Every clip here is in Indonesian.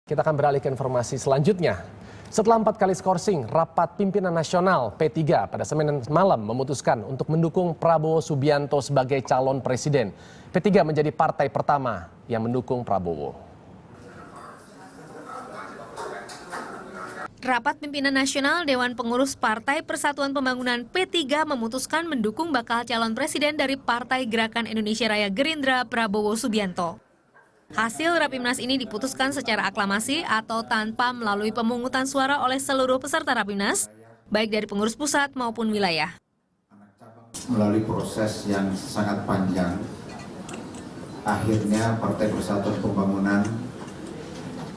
Kita akan beralih ke informasi selanjutnya. Setelah 4 kali skorsing, rapat pimpinan nasional P3 pada Senin malam memutuskan untuk mendukung Prabowo Subianto sebagai calon presiden. P3 menjadi partai pertama yang mendukung Prabowo. Rapat pimpinan nasional Dewan Pengurus Partai Persatuan Pembangunan P3 memutuskan mendukung bakal calon presiden dari Partai Gerakan Indonesia Raya Gerindra Prabowo Subianto. Hasil Rapimnas ini diputuskan secara aklamasi atau tanpa melalui pemungutan suara oleh seluruh peserta Rapimnas, baik dari pengurus pusat maupun wilayah. Melalui proses yang sangat panjang, akhirnya Partai Persatuan Pembangunan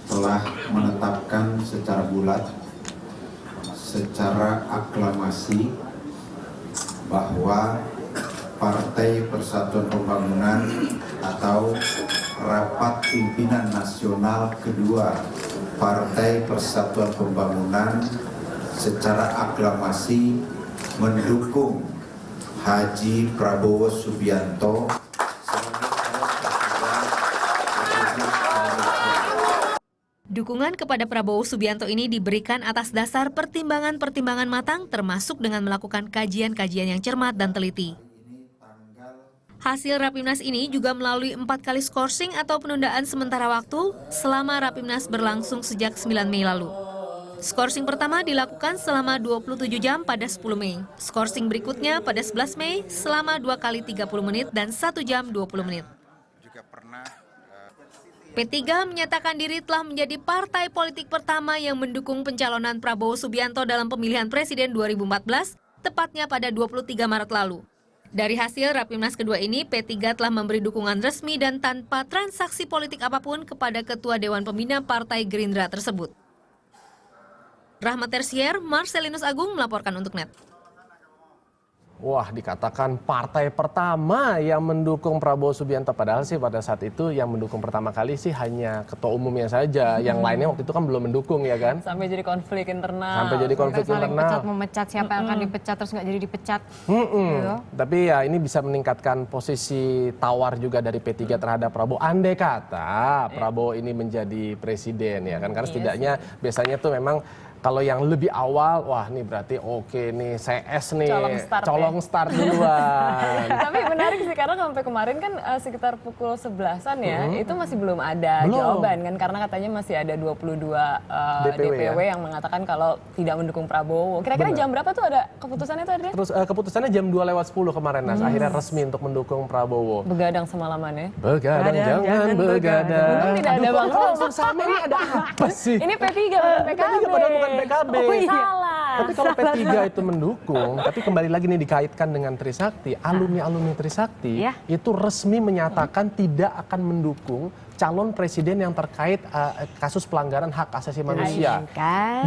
telah menetapkan secara bulat, secara aklamasi bahwa Partai Persatuan Pembangunan atau Rapat Pimpinan Nasional kedua Partai Persatuan Pembangunan secara aklamasi mendukung Haji Prabowo Subianto Dukungan kepada Prabowo Subianto ini diberikan atas dasar pertimbangan-pertimbangan matang termasuk dengan melakukan kajian-kajian yang cermat dan teliti. Hasil Rapimnas ini juga melalui 4 kali skorsing atau penundaan sementara waktu selama Rapimnas berlangsung sejak 9 Mei lalu. Skorsing pertama dilakukan selama 27 jam pada 10 Mei. Skorsing berikutnya pada 11 Mei selama 2 kali 30 menit dan 1 jam 20 menit. P3 menyatakan diri telah menjadi partai politik pertama yang mendukung pencalonan Prabowo Subianto dalam pemilihan presiden 2014, tepatnya pada 23 Maret lalu. Dari hasil Rapimnas kedua ini, P3 telah memberi dukungan resmi dan tanpa transaksi politik apapun kepada Ketua Dewan Pembina Partai Gerindra tersebut. Rahmat Tersier, Marcelinus Agung melaporkan untuk NET. Wah, dikatakan partai pertama yang mendukung Prabowo Subianto. Padahal sih pada saat itu yang mendukung pertama kali sih hanya ketua umumnya saja. Yang lainnya waktu itu kan belum mendukung, ya kan? Sampai jadi konflik internal. Sampai jadi konflik internal. Pecat memecat, siapa yang akan dipecat terus nggak jadi dipecat. Gitu. Tapi ya ini bisa meningkatkan posisi tawar juga dari P3 terhadap Prabowo. Andai kata Prabowo ini menjadi presiden, ya kan? Karena setidaknya biasanya tuh memang kalau yang lebih awal, wah nih berarti oke nih, CS nih, colong start duluan. Tapi menarik sih, karena sampai kemarin kan sekitar pukul 11-an ya, itu masih belum ada jawaban kan, karena katanya masih ada 22 DPW yang mengatakan kalau tidak mendukung Prabowo. Kira-kira jam berapa tuh ada keputusannya tuh, Adrian? Terus keputusannya jam 2:10 kemarin, Nas. Akhirnya resmi untuk mendukung Prabowo. Begadang semalaman ya? Begadang, jangan begadang. Untung tidak ada Bang Ros. Langsung sama, ini ada apa sih? Ini P3 bukan PKB. Padahal bukan PKB. Oh iya. Salah. Tapi kalau P3 itu mendukung, tapi kembali lagi nih dikaitkan dengan Trisakti, alumni Trisakti itu resmi menyatakan tidak akan mendukung calon presiden yang terkait kasus pelanggaran hak asasi manusia.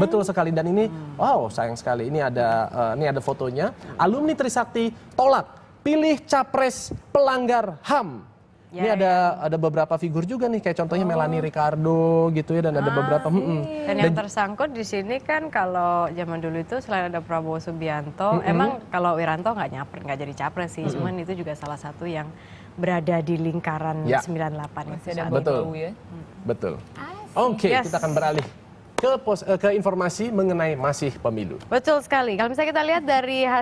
Betul sekali, dan ini wow, sayang sekali ini ada fotonya. Alumni Trisakti tolak pilih capres pelanggar HAM. Ini ada beberapa figur juga nih, kayak contohnya Melanie Ricardo gitu ya, dan ada beberapa. Dan yang tersangkut di sini kan kalau zaman dulu itu selain ada Prabowo Subianto, emang kalau Wiranto nggak jadi capres sih, cuman itu juga salah satu yang berada di lingkaran 98 Masih ada betul. ya. Betul. Oke, kita akan beralih ke informasi mengenai masih pemilu. Betul sekali. Kalau misalnya kita lihat dari hasil